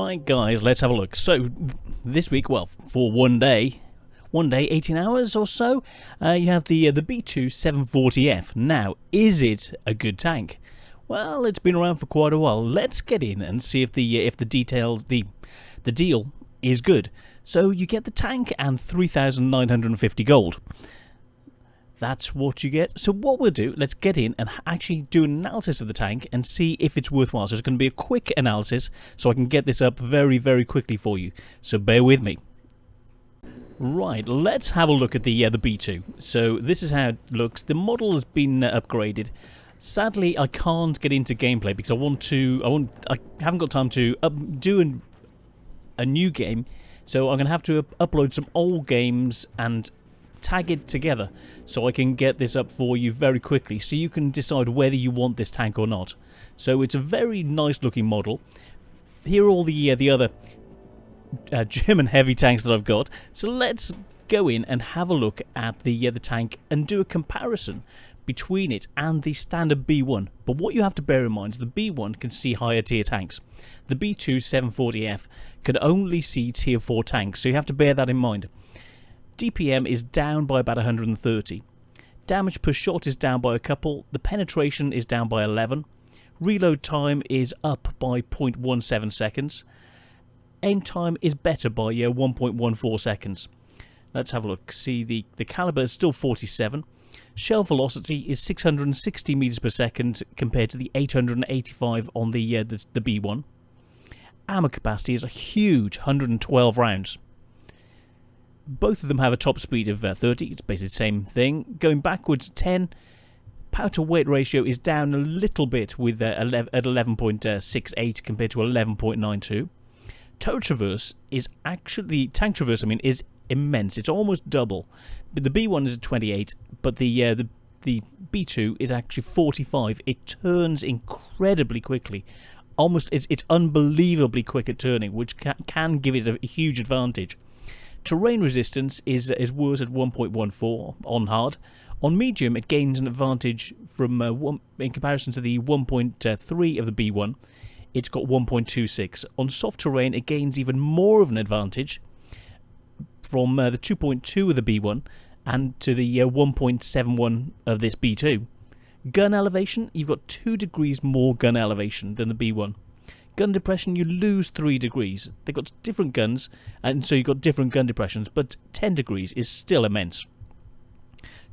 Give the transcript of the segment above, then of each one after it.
Right, guys, let's have a look. So, this week, well, for one day, 18 hours or so, you have the B2 740F. Now, is it a good tank? Well, it's been around for quite a while. Let's get in and see if the details, the deal is good. So, you get the tank and 3,950 gold. That's what you get. So what we'll do, let's get in and actually do an analysis of the tank and see if it's worthwhile. So it's going to be a quick analysis so I can get this up very, very quickly for you. So bear with me. Right, let's have a look at the B2. So this is how it looks. The model has been upgraded. Sadly, I can't get into gameplay because I haven't got time to do a new game. So I'm going to have to upload some old games and tag it together so I can get this up for you very quickly so you can decide whether you want this tank or not. So it's a very nice looking model. Here are all the other German heavy tanks that I've got. So let's go in and have a look at the tank and do a comparison between it and the standard B1. But what you have to bear in mind is the B1 can see higher tier tanks. The B2 740F can only see tier 4 tanks, so you have to bear that in mind. DPM is down by about 130. Damage per shot is down by a couple. The penetration is down by 11. Reload time is up by 0.17 seconds. Aim time is better by 1.14 seconds. Let's have a look. See, the caliber is still 47. Shell velocity is 660 meters per second compared to the 885 on the B1. Ammo capacity is a huge 112 rounds. Both of them have a top speed of 30. It's basically the same thing. Going backwards 10. Power to weight ratio is down a little bit with at 11.68 compared to 11.92. Turret traverse is actually is immense. It's almost double. But the B1 is at 28, but the B2 is actually 45. It turns incredibly quickly. It's unbelievably quick at turning, which can give it a huge advantage. Terrain resistance is worse at 1.14 on hard. On medium, it gains an advantage from in comparison to the 1.3 of the B1. It's got 1.26. On soft terrain, it gains even more of an advantage from the 2.2 of the B1 and to the 1.71 of this B2. Gun elevation, you've got 2 degrees more gun elevation than the B1. Gun depression, you lose 3 degrees. They've got different guns, and so you've got different gun depressions, but 10 degrees is still immense.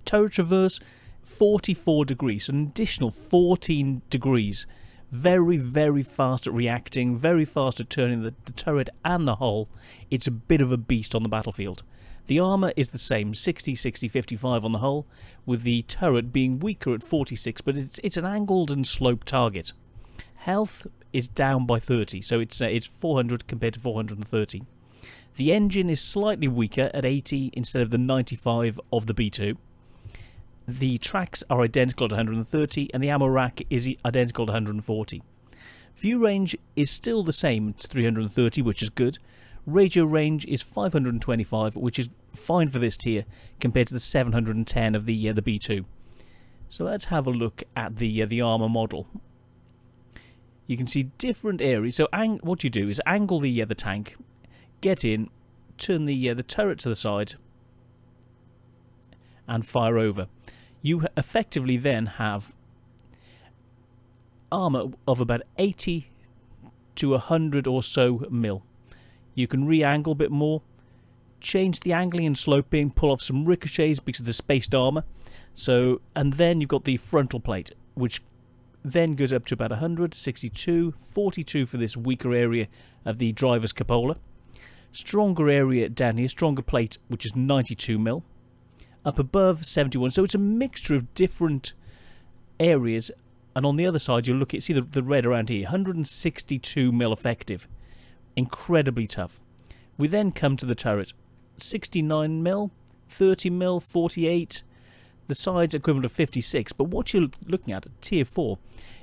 Turret traverse, 44 degrees, an additional 14 degrees. Very, very fast at reacting, very fast at turning the turret and the hull. It's a bit of a beast on the battlefield. The armour is the same, 60, 60, 55 on the hull, with the turret being weaker at 46, but it's an angled and sloped target. Health is down by 30, so it's 400 compared to 430. The engine is slightly weaker at 80 instead of the 95 of the B2. The tracks are identical at 130, and the ammo rack is identical to 140. View range is still the same at 330, which is good. Radio range is 525, which is fine for this tier compared to the 710 of the B2. So let's have a look at the armor model. You can see different areas. So what you do is angle the tank, get in, turn the turret to the side, and fire over. You effectively then have armor of about 80 to 100 or so mil. You can re-angle a bit more, change the angling and sloping, pull off some ricochets because of the spaced armor. So, and then you've got the frontal plate, which then goes up to about 100, 62, 42 for this weaker area of the driver's cupola. Stronger area down here, stronger plate, which is 92 mil. Up above, 71. So it's a mixture of different areas. And on the other side, you'll look at, see the red around here, 162 mil effective. Incredibly tough. We then come to the turret. 69 mil, 30 mil, 48. The sides equivalent of 56. But what you're looking at tier 4,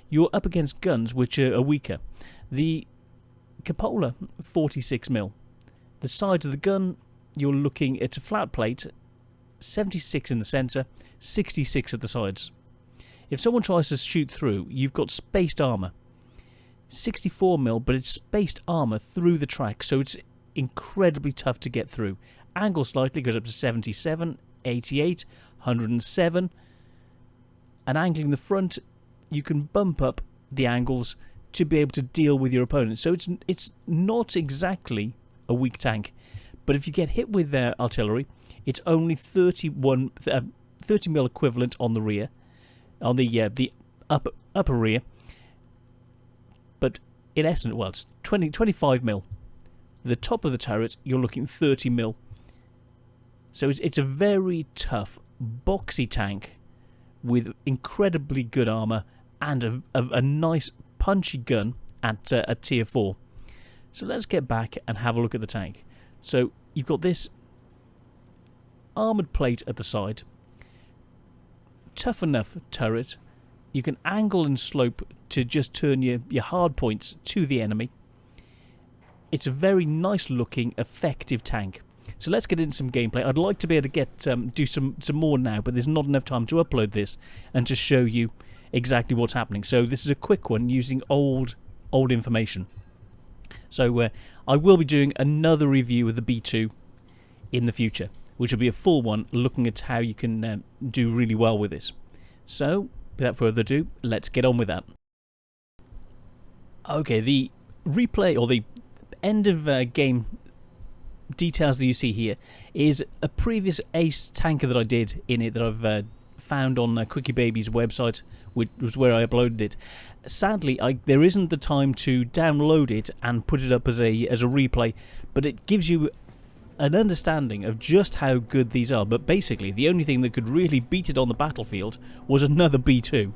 you're up against guns which are weaker. The cupola, 46 mil. The sides of the gun, you're looking at a flat plate, 76 in the centre, 66 at the sides. If someone tries to shoot through, you've got spaced armour. 64mm, but it's spaced armour through the track, so it's incredibly tough to get through. Angle slightly goes up to 77, 88, 107. And angling the front, you can bump up the angles to be able to deal with your opponent. So it's not exactly a weak tank, but if you get hit with their artillery, it's only 30mm equivalent on the rear, on the upper rear. But in essence, well, it's 25mm. The top of the turret, you're looking 30mm. So it's a very tough, boxy tank with incredibly good armour and a nice punchy gun at tier 4. So let's get back and have a look at the tank. So you've got this armoured plate at the side. Tough enough turret. You can angle and slope to just turn your hard points to the enemy. It's a very nice looking, effective tank. So let's get into some gameplay. I'd like to be able to get do some more now, but there's not enough time to upload this and to show you exactly what's happening. So this is a quick one using old information. So I will be doing another review of the B2 in the future, which will be a full one looking at how you can do really well with this. So without further ado, let's get on with that. Okay, the replay or the end of game details that you see here is a previous ace tanker that I did in it that I've found on Quickie Baby's website, which was where I uploaded it. Sadly, there isn't the time to download it and put it up as a replay, but it gives you an understanding of just how good these are. But basically, the only thing that could really beat it on the battlefield was another B2.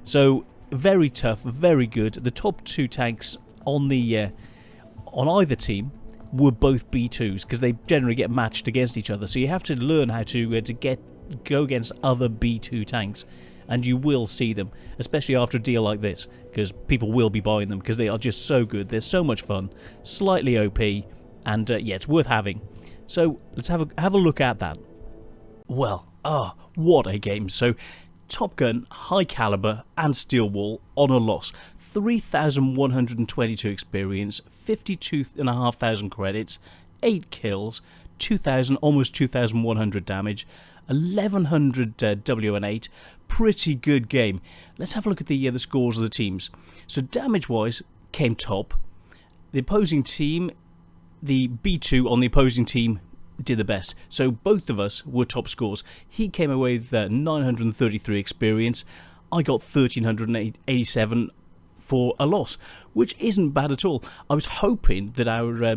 So very tough, very good. The top two tanks on the on either team were both B2s because they generally get matched against each other. So you have to learn how to go against other B2 tanks, and you will see them, especially after a deal like this, because people will be buying them because they are just so good. They're so much fun, slightly OP, and yeah, it's worth having. So let's have a look at that. Well, what a game! So Top Gun, High Caliber, and Steel Wall on a loss. 3,122 experience, 52,500 credits, 8 kills, 2,000, almost 2,100 damage, 1,100 WN8. Pretty good game. Let's have a look at the scores of the teams. So damage-wise, came top. The opposing team, the B2 on the opposing team, did the best. So both of us were top scores. He came away with 933 experience. I got 1,387 for a loss, which isn't bad at all. I was hoping that our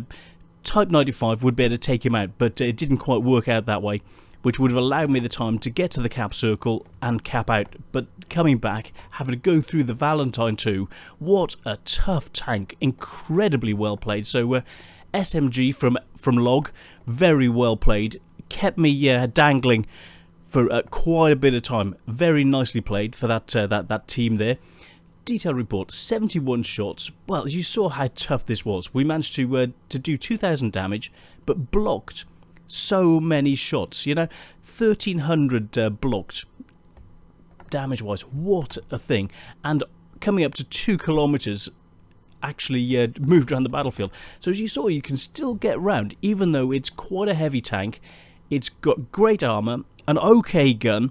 Type 95 would be able to take him out, but it didn't quite work out that way, which would have allowed me the time to get to the cap circle and cap out. But coming back, having to go through the Valentine 2, what a tough tank. Incredibly well played. So SMG from Log, very well played. Kept me dangling for quite a bit of time. Very nicely played for that team there. Detail report, 71 shots. Well, as you saw how tough this was, we managed to do 2,000 damage, but blocked so many shots. You know, 1,300 blocked damage-wise. What a thing! And coming up to 2 kilometers, actually moved around the battlefield. So as you saw, you can still get round, even though it's quite a heavy tank. It's got great armor, an okay gun,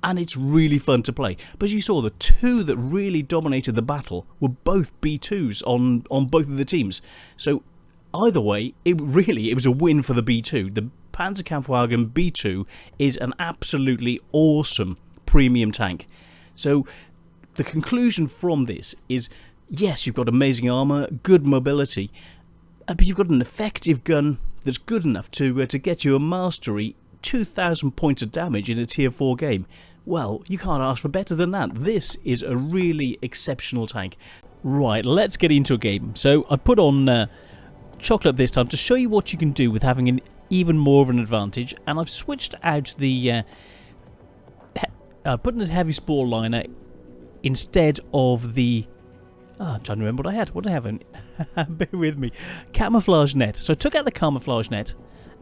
and it's really fun to play. But as you saw, the two that really dominated the battle were both B2s on both of the teams. So either way, it was a win for the B2. The Panzerkampfwagen B2 is an absolutely awesome premium tank. So the conclusion from this is, yes, you've got amazing armor, good mobility, but you've got an effective gun that's good enough to get you a mastery, 2,000 points of damage in a tier 4 game. Well, you can't ask for better than that. This is a really exceptional tank. Right, let's get into a game. So I put on chocolate this time to show you what you can do with having an even more of an advantage, and I've switched out the put in a heavy spore liner instead of the I'm trying to remember what I had. What did I have? Bear with me. Camouflage net. So I took out the camouflage net,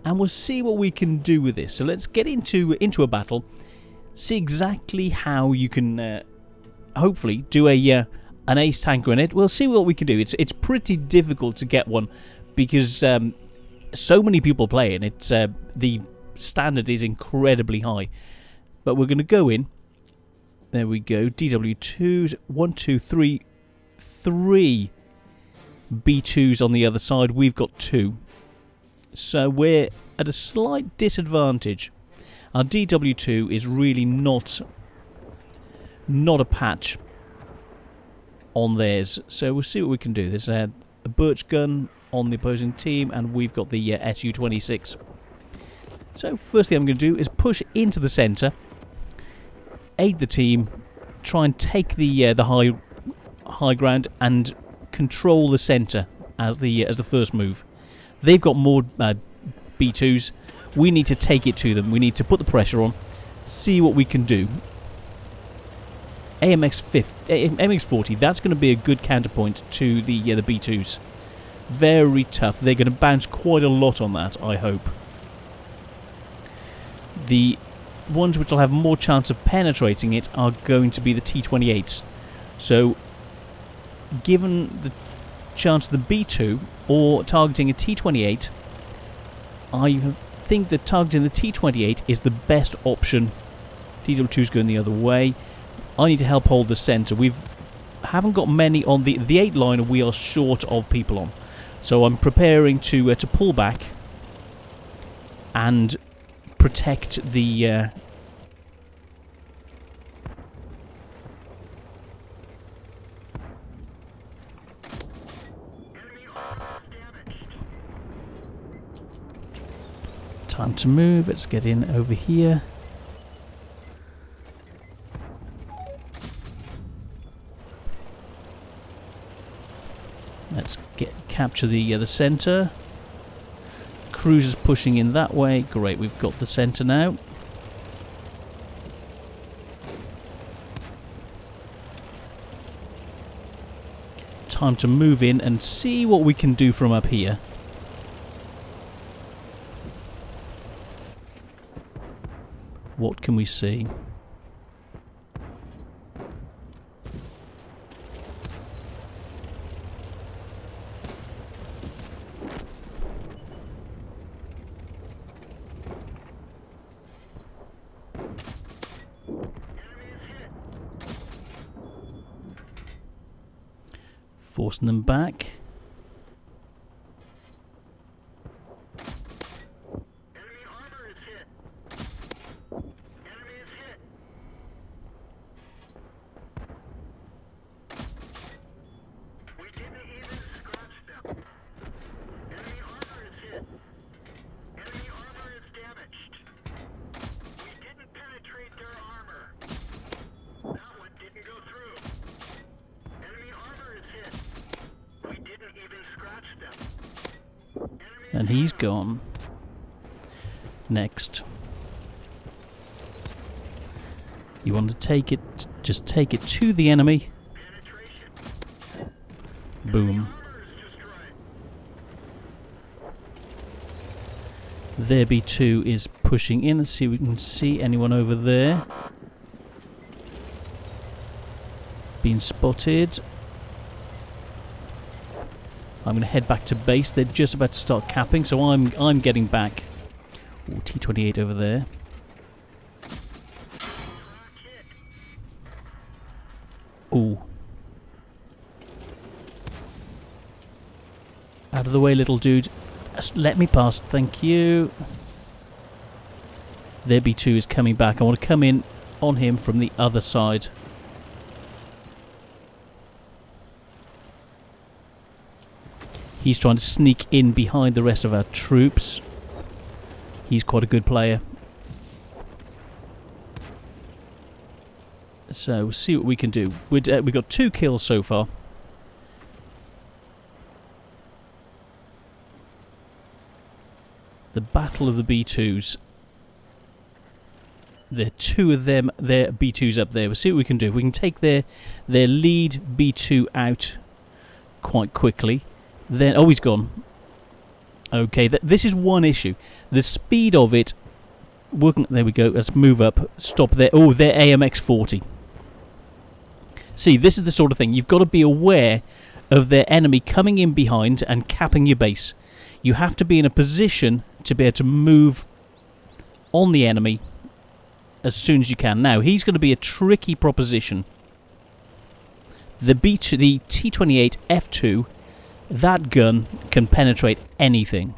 and we'll see what we can do with this. So let's get into a battle, see exactly how you can hopefully do a an ace tanker in it. We'll see what we can do. It's pretty difficult to get one because so many people play it. It's the standard is incredibly high. But we're going to go in. There we go. DW2s. 1, 2, 3. 3 B2s on the other side. We've got 2. So we're at a slight disadvantage. Our DW2 is really not a patch on theirs. So we'll see what we can do. There's a birch gun on the opposing team, and we've got the SU-26. So first thing I'm going to do is push into the centre, aid the team, try and take the high ground, and control the centre as the first move. They've got more B2s. We need to take it to them. We need to put the pressure on, see what we can do. AMX-40, that's going to be a good counterpoint to the B2s. Very tough. They're going to bounce quite a lot on that, I hope. The ones which will have more chance of penetrating it are going to be the T-28s. So, given the chance of the B2 or targeting a T-28, I think that targeting the T-28 is the best option. DW2's going the other way. I need to help hold the centre. We haven't got many on the 8-liner. We are short of people on, so I'm preparing to pull back and protect the. Time to move. Let's get in over here. Let's capture the centre. Cruiser's pushing in that way. Great, we've got the centre now. Time to move in and see what we can do from up here. What can we see? Forcing them back. Enemy armor is hit. Enemy is hit. We didn't even scratch them. Enemy armor is hit. Enemy armor is damaged. We didn't penetrate their armor. That one didn't go through. Enemy armor is hit. We didn't even scratch them. And he's gone. Next. You want to take it, just take it to the enemy. Penetration. Boom. Armor is destroyed. Their B2 is pushing in. Let's see if we can see anyone over there. Being spotted. I'm going to head back to base. They're just about to start capping, so I'm getting back. Ooh, T-28 over there. Ooh. Out of the way, little dude. Let me pass. Thank you. Their B2 is coming back. I want to come in on him from the other side. He's trying to sneak in behind the rest of our troops. He's quite a good player. So we'll see what we can do. We've got 2 kills so far. The battle of the B2s. There are 2 of them. Their B2s up there. We'll see what we can do. If we can take their lead B2 out quite quickly. Then, oh, he's gone. Okay, this is one issue. The speed of it, working. There we go. Let's move up. Stop there. Oh, they're AMX-40. See, this is the sort of thing. You've got to be aware of their enemy coming in behind and capping your base. You have to be in a position to be able to move on the enemy as soon as you can. Now, he's going to be a tricky proposition. The T28 F2, that gun can penetrate anything.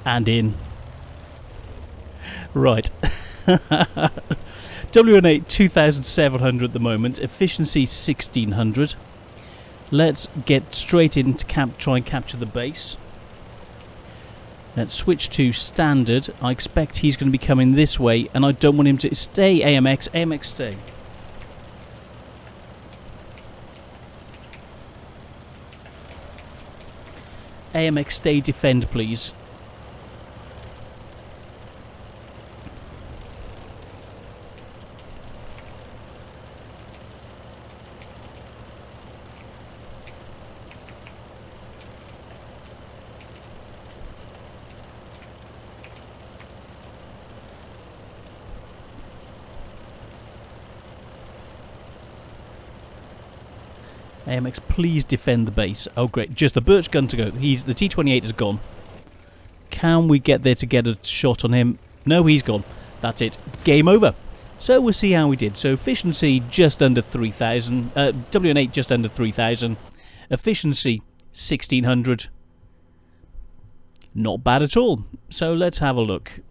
And in. Right. WN8 2700 at the moment, efficiency 1600. Let's get straight in to try and capture the base. Let's switch to standard. I expect he's going to be coming this way, and I don't want him to stay. AMX. AMX, stay. AMX, stay, defend, please. AMX, please defend the base. Oh, great. Just the birch gun to go. The T28 is gone. Can we get there to get a shot on him? No, he's gone. That's it. Game over. So we'll see how we did. So efficiency just under 3,000. WN8 just under 3,000. Efficiency 1,600. Not bad at all. So let's have a look.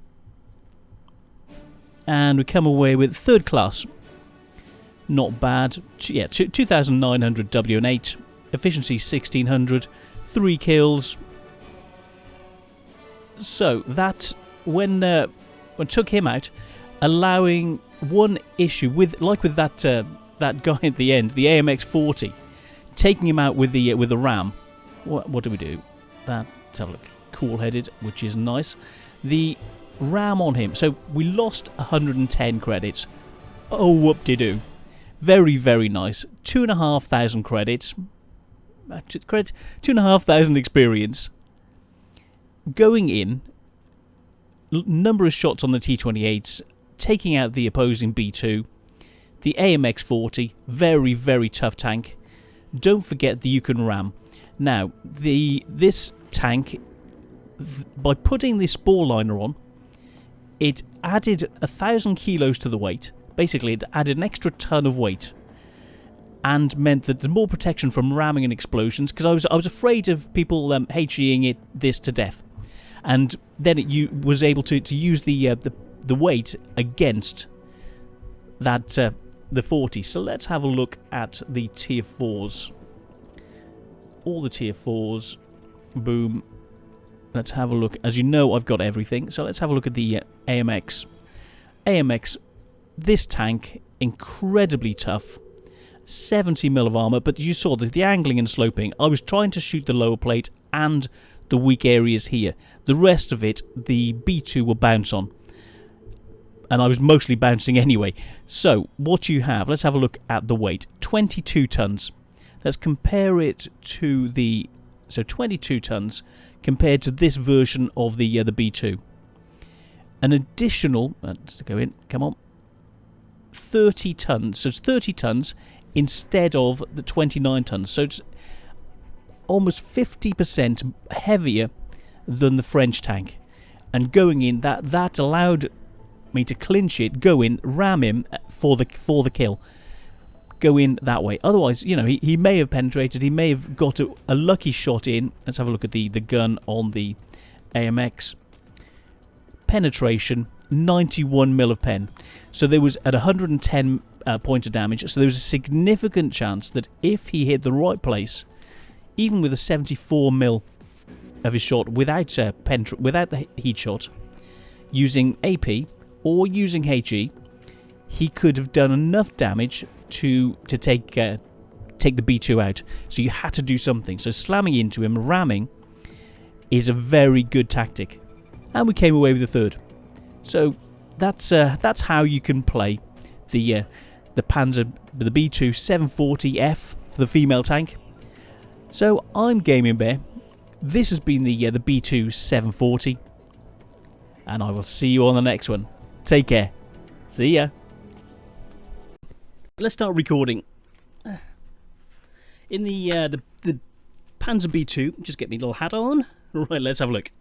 And we come away with third class. Not bad. Yeah, 2,900 WN8. Efficiency 1,600. 3 kills. So that when took him out, allowing one issue with that that guy at the end, the AMX 40, taking him out with the ram. What do we do? Let's have a look. Cool headed, which is nice. The ram on him. So we lost 110 credits. Oh, whoop-de-doo. Very, very nice. 2,500 credits. 2,500 experience. Going in, number of shots on the T28s, taking out the opposing B2. The AMX 40, very, very tough tank. Don't forget the Yukon Ram. Now, this tank, by putting the spore liner on, it added 1,000 kilos to the weight. Basically, it added an extra ton of weight, and meant that there's more protection from ramming and explosions. Because I was afraid of people HEing this to death, and then you was able to use the weight against that the 40. So let's have a look at the tier 4s. All the tier 4s. Boom. Let's have a look. As you know, I've got everything. So let's have a look at the AMX. AMX. This tank, incredibly tough, 70 mil of armor, but you saw the angling and sloping. I was trying to shoot the lower plate and the weak areas here. The rest of it, the B2 will bounce on. And I was mostly bouncing anyway. So, what you have, let's have a look at the weight. 22 tons. Let's compare it to the... So, 22 tons compared to this version of the B2. An additional... Let's go in, come on. 30 tons. So it's 30 tons instead of the 29 tons. So it's almost 50% heavier than the French tank. And going in, that allowed me to clinch it, go in, ram him for the kill. Go in that way. Otherwise, you know, he may have penetrated. He may have got a lucky shot in. Let's have a look at the gun on the AMX. Penetration, 91 mil of pen. So there was at 110 point of damage. So there was a significant chance that if he hit the right place, even with a 74 mil of his shot without the heat shot, using AP or using HE, he could have done enough damage to take the B2 out. So you had to do something. So slamming into him, ramming, is a very good tactic, and we came away with the third. So that's how you can play the Panzer, the B2 740F for the female tank. So I'm Gaming Bear. This has been the B2 740, and I will see you on the next one. Take care. See ya. Let's start recording. In the Panzer B2, just get me little hat on. Right, let's have a look.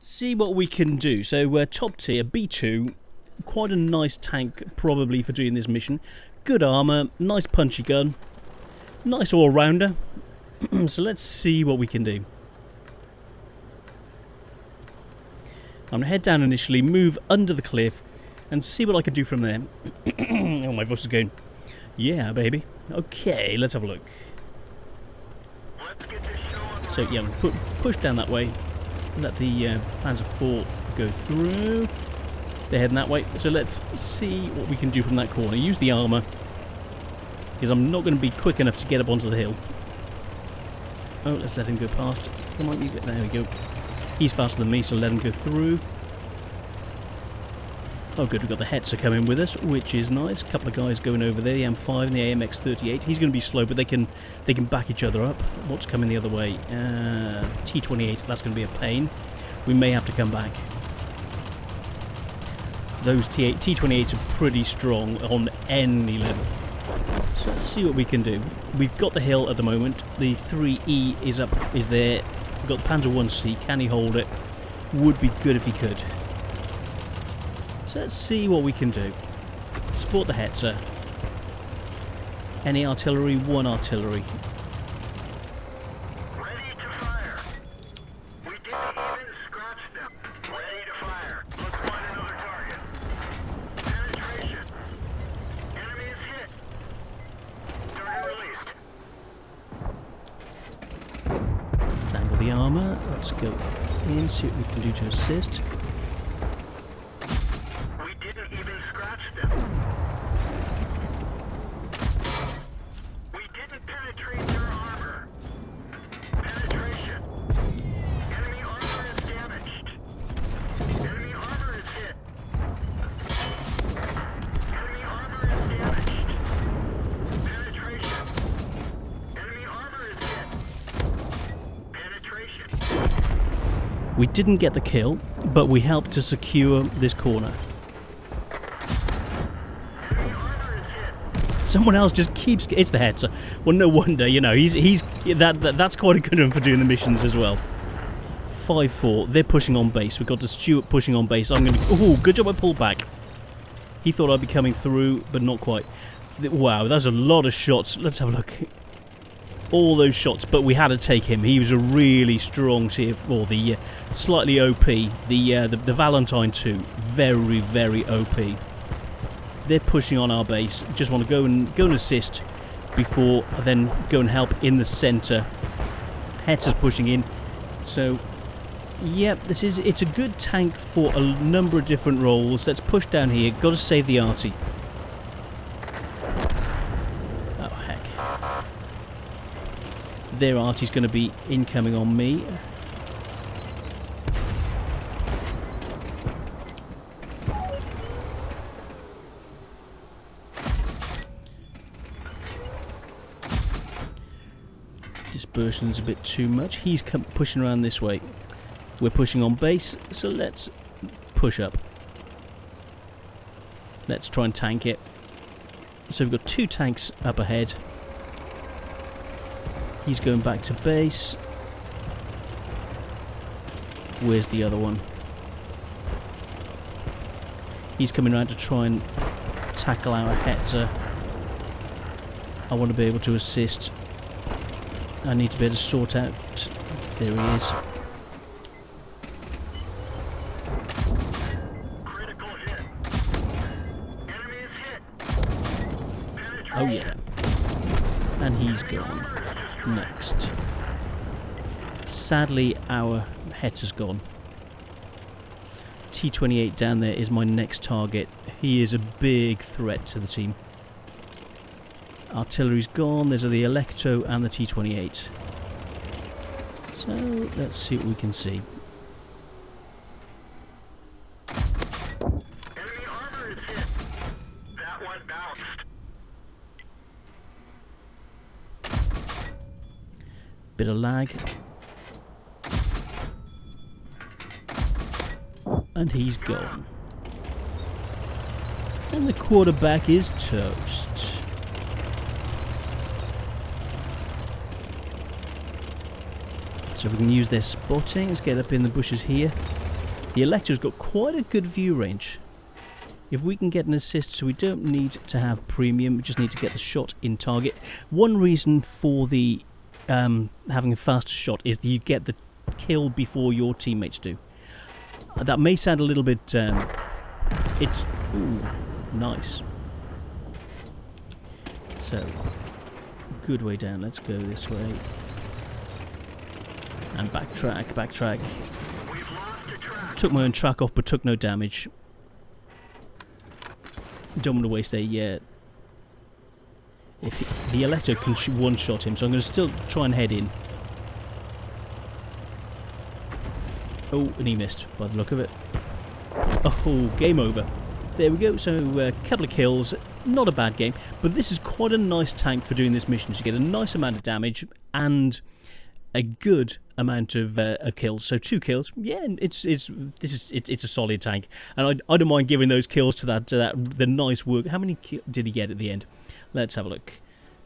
See what we can do. So top tier B2, quite a nice tank probably for doing this mission. Good armour, nice punchy gun, nice all-rounder. So let's see what we can do. I'm going to head down initially, move under the cliff, and see what I can do from there. Oh, my voice is going. Yeah, baby. Okay, let's have a look. So yeah, I'm going to push down that way. Let the Panzer IV go through. They're heading that way. So let's see what we can do from that corner. Use the armour, because I'm not going to be quick enough to get up onto the hill. Oh, let's let him go past. Come on, you get there. We go. He's faster than me, so let him go through. Oh, good. We've got the Hetzer coming with us, which is nice. A couple of guys going over there. The M5 and the AMX 38. He's going to be slow, but they can back each other up. What's coming the other way? T28. That's going to be a pain. We may have to come back. Those T28s are pretty strong on any level. So let's see what we can do. We've got the hill at the moment. The 3E is there. We've got the Panzer 1C. Can he hold it? Would be good if he could. So let's see what we can do. Support the Hetzer. Any artillery? One artillery. Ready to fire. We didn't even scratch them. Ready to fire. Let's find another target. Penetration. Enemy is hit. Target released. Tangle the armour. Let's go in, see what we can do to assist. We didn't even scratch them. We didn't penetrate their armor. Penetration. Enemy armor is damaged. Enemy armor is hit. Enemy armor is damaged. Penetration. Enemy armor is hit. Penetration. We didn't get the kill, but we helped to secure this corner. Enemy armor is hit. Someone else just keeps... It's the Hetzer. Well, no wonder, you know, that's quite a good one for doing the missions as well. 5-4. They're pushing on base. We've got the Stuart pushing on base. I'm going to... Oh, good job I pulled back. He thought I'd be coming through, but not quite. Wow, that's a lot of shots. Let's have a look. All those shots, but we had to take him. He was a really strong tier 4. The slightly OP. The Valentine 2. Very, very OP. They're pushing on our base. Just want to go and assist before then go and help in the centre. Hetzer's pushing in. So, yep, it's a good tank for a number of different roles. Let's push down here. Got to save the arty. Oh heck! Their arty's going to be incoming on me. Dispersion's a bit too much. He's pushing around this way. We're pushing on base, so let's push up. Let's try and tank it. So we've got 2 tanks up ahead. He's going back to base. Where's the other one? He's coming around to try and tackle our Hector. I want to be able to assist. I need to be able to sort out... There he is. Critical hit. Enemy is hit. Oh yeah. And he's gone. Next. Sadly, our Hector's gone. T-28 down there is my next target. He is a big threat to the team. Artillery's gone. There's the Electro and the T-28. So let's see what we can see. Enemy armor is hit. That one bounced. Bit of lag. And he's gone. And the quarterback is toast. So if we can use their spotting, let's get up in the bushes here. The Electro's got quite a good view range. If we can get an assist, so we don't need to have premium, we just need to get the shot in target. One reason for the having a faster shot is that you get the kill before your teammates do. That may sound a little bit... it's... Ooh, nice. So, good way down. Let's go this way. And backtrack, backtrack. We've lost a track. Took my own track off, but took no damage. Don't want to waste a... if the Electro can one-shot him, so I'm going to still try and head in. Oh, and he missed, by the look of it. Oh, game over. There we go, so a couple of kills, not a bad game, but this is quite a nice tank for doing this mission. So you get a nice amount of damage and a good amount of kills. So 2 kills, yeah, it's a solid tank, and I don't mind giving those kills to the nice work. How many did he get at the end? Let's have a look.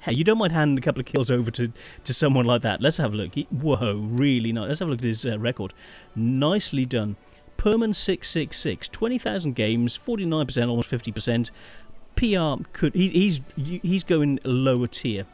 Hey, you don't mind handing a couple of kills over to someone like that. Let's have a look. Whoa, really nice. Let's have a look at his record. Nicely done. Perman 666, 20,000 games, 49%, almost 50%. PR could he's going lower tier.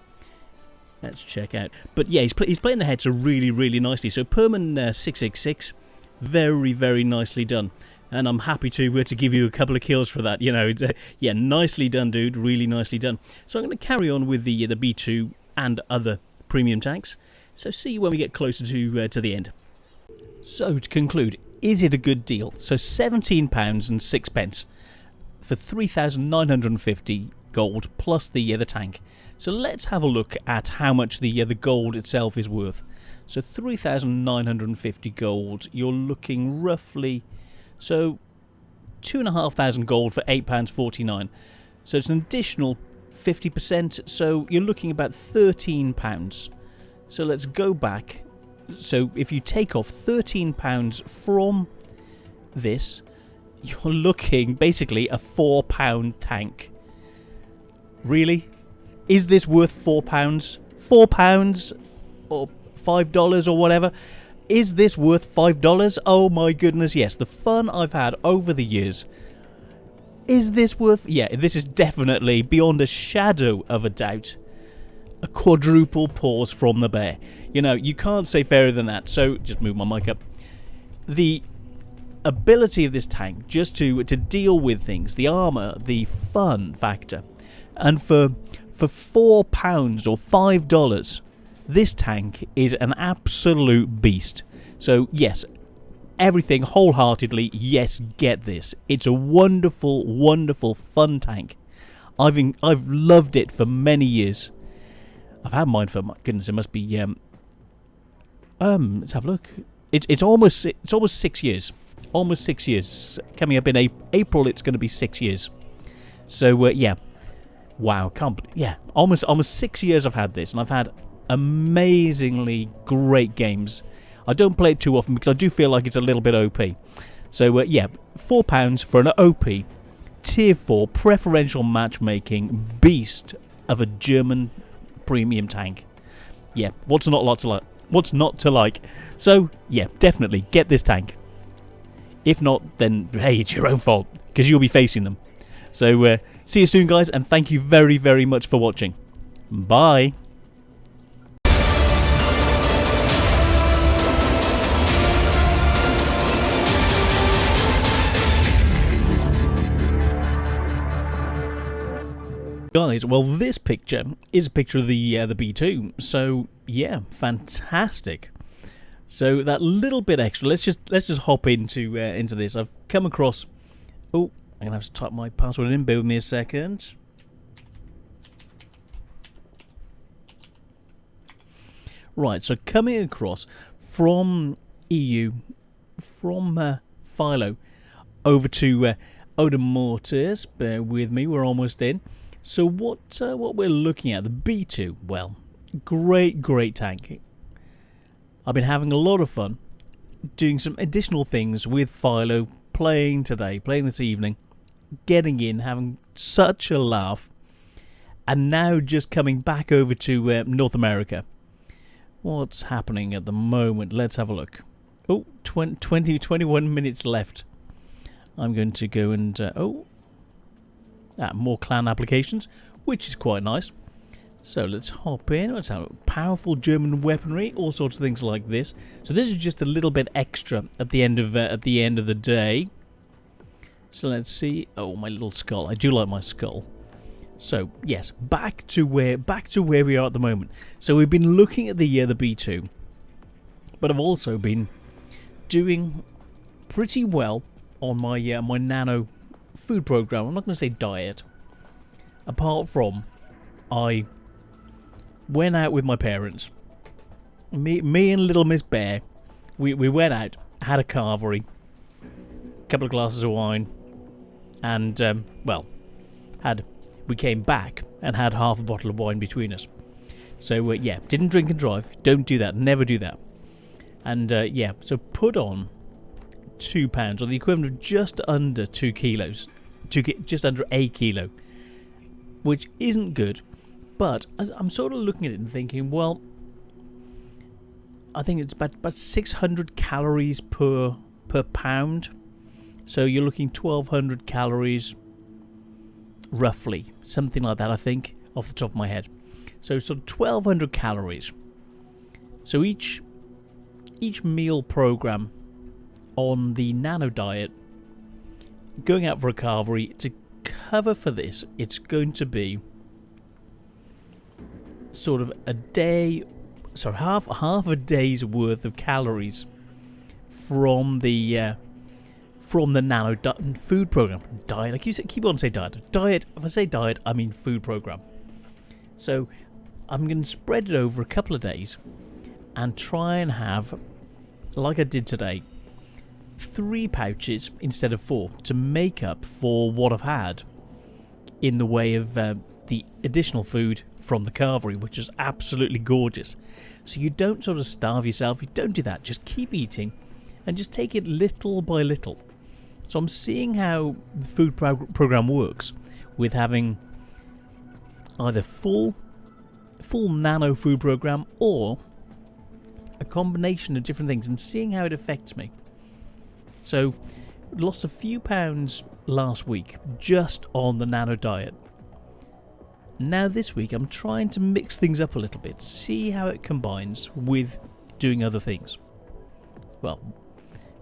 Let's check out. But yeah, he's playing the Hector really, really nicely. So Perman 666, very, very nicely done. And I'm happy to give you a couple of kills for that. You know, yeah, nicely done, dude. Really nicely done. So I'm going to carry on with the B2 and other premium tanks. So see you when we get closer to the end. So to conclude, is it a good deal? So £17 and 6 pence for 3,950 gold plus the tank. So let's have a look at how much the gold itself is worth. So 3,950 gold. You're looking roughly. So 2,500 gold for £8.49. So it's an additional 50%. So you're looking about £13. So let's go back. So if you take off £13 from this, you're looking basically a £4 tank. Really? Is this worth £4? £4 or $5 or whatever? Is this worth $5? Oh my goodness, yes. The fun I've had over the years. Is this worth... Yeah, this is definitely, beyond a shadow of a doubt, a quadruple pause from the bear. You know, you can't say fairer than that. So, just move my mic up. The ability of this tank, just to deal with things, the armor, the fun factor. And for £4 or $5... this tank is an absolute beast. So yes, everything wholeheartedly, yes, get this. It's a wonderful, wonderful, fun tank. I've loved it for many years. I've had mine for, my goodness, it must be let's have a look. It's almost 6 years. Almost 6 years. Coming up in April, it's going to be 6 years. So yeah, wow, almost 6 years I've had this, and I've had amazingly great games. I don't play it too often because I do feel like it's a little bit OP. So yeah, £4 for an OP tier 4 preferential matchmaking beast of a German premium tank. Yeah, what's not to like? So yeah, definitely get this tank. If not, then hey, it's your own fault, because you'll be facing them. So see you soon, guys, and thank you very, very much for watching. Bye. Guys, well, this picture is a picture of the B2, so yeah, fantastic. So that little bit extra, let's just hop into this. I've come across. Oh, I'm gonna have to type my password in. Bear with me a second. Right, so coming across from EU, from Philo, over to Odin Mortis. Bear with me, we're almost in. So what we're looking at, the B2, well, great tank. I've been having a lot of fun doing some additional things with Philo, playing this evening, getting in, having such a laugh, and now just coming back over to North America. What's happening at the moment? Let's have a look. Oh, 21 minutes left. I'm going to go and more clan applications, which is quite nice. So let's hop in. Let's have powerful German weaponry, all sorts of things like this. So this is just a little bit extra at the end of the day. So let's see. Oh, my little skull. I do like my skull. So yes, back to where we are at the moment. So we've been looking at the B2, but I've also been doing pretty well on my my nano food program. I'm not going to say diet, apart from I went out with my parents, me and little Miss Bear. We went out, had a carvery, a couple of glasses of wine, and we came back and had half a bottle of wine between us. So yeah, didn't drink and drive. Don't do that. Never do that. And yeah, so put on 2 pounds, or the equivalent of just under 2 kilos, just under a kilo, which isn't good. But I'm sort of looking at it and thinking, well, I think it's about 600 calories per pound. So you're looking 1,200 calories, roughly, something like that. I think off the top of my head. So sort of 1,200 calories. So each meal program on the nano diet, going out for a carvery, to cover for this, it's going to be sort of a day, so half a day's worth of calories from the nano food program. Diet, I keep on saying diet. If I say diet, I mean food program. So I'm going to spread it over a couple of days and try and have, like I did today, 3 pouches instead of 4 to make up for what I've had in the way of the additional food from the carvery, which is absolutely gorgeous. So you don't sort of starve yourself. You don't do that. Just keep eating and just take it little by little. So I'm seeing how the food program works with having either full nano food program or a combination of different things, and seeing how it affects me. So lost a few pounds last week just on the nano diet. Now this week I'm trying to mix things up a little bit, see how it combines with doing other things. Well,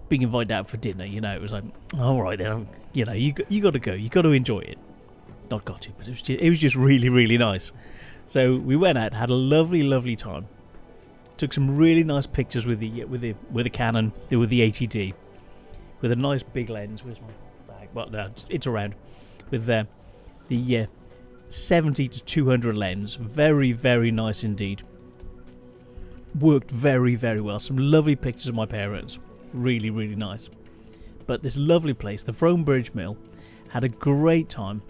being invited out for dinner, it was like, all right then, you got to go, you got to enjoy it. Not got to, but it was just really, really nice. So we went out, had a lovely time. Took some really nice pictures with the Canon, with the 80D, with a nice big lens. Where's my bag? Well, no, it's around. With the 70 to 200 lens, very, very nice indeed. Worked very, very well. Some lovely pictures of my parents, really, really nice. But this lovely place, the Fronbridge Mill, had a great time.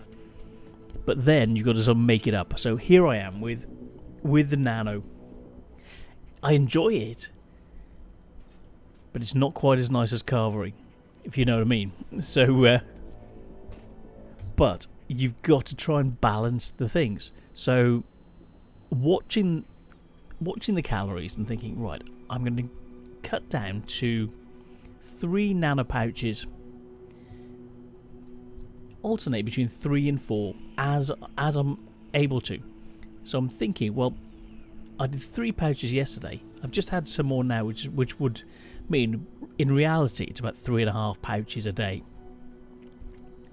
But then you've got to sort of make it up. So here I am with the Nano. I enjoy it, but it's not quite as nice as carvery, if you know what I mean. So, but you've got to try and balance the things. So, watching the calories and thinking, right, I'm going to cut down to 3 nano pouches, alternate between 3 and 4 as I'm able to. So I'm thinking, well, I did 3 pouches yesterday. I've just had some more now, which would mean in reality it's about 3.5 pouches a day.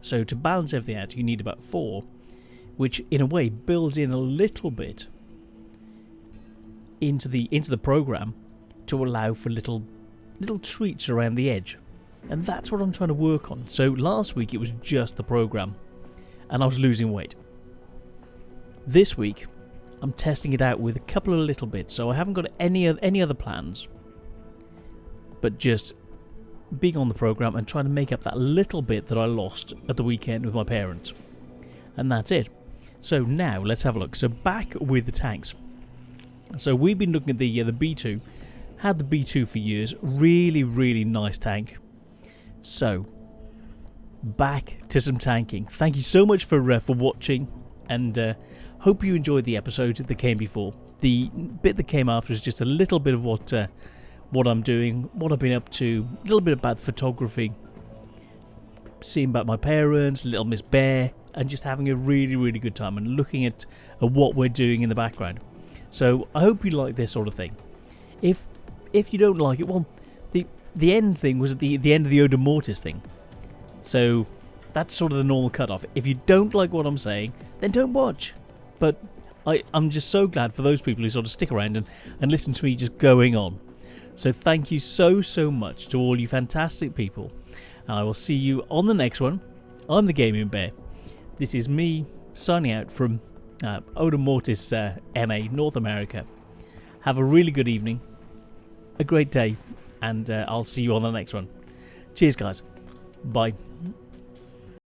So to balance everything out, you need about 4, which in a way builds in a little bit into the program to allow for little treats around the edge. And that's what I'm trying to work on. So last week it was just the program and I was losing weight. This week I'm testing it out with a couple of little bits, so I haven't got any other plans, but just being on the program and trying to make up that little bit that I lost at the weekend with my parents. And that's it. So now let's have a look. So back with the tanks. So we've been looking at the B2. Had the B2 for years. Really, really nice tank. So back to some tanking. Thank you so much for watching, and hope you enjoyed the episode that came before. The bit that came after is just a little bit of what I'm doing, what I've been up to, a little bit about photography, seeing about my parents, Little Miss Bear, and just having a really, really good time and looking at what we're doing in the background. So I hope you like this sort of thing. If you don't like it, well, the end thing was at the end of the Oda Mortis thing. So that's sort of the normal cutoff. If you don't like what I'm saying, then don't watch. But I'm just so glad for those people who sort of stick around and listen to me just going on. So thank you so much to all you fantastic people. And I will see you on the next one. I'm the Gaming Bear. This is me signing out from Oda Mortis, NA, North America. Have a really good evening, a great day, and I'll see you on the next one. Cheers, guys. Bye.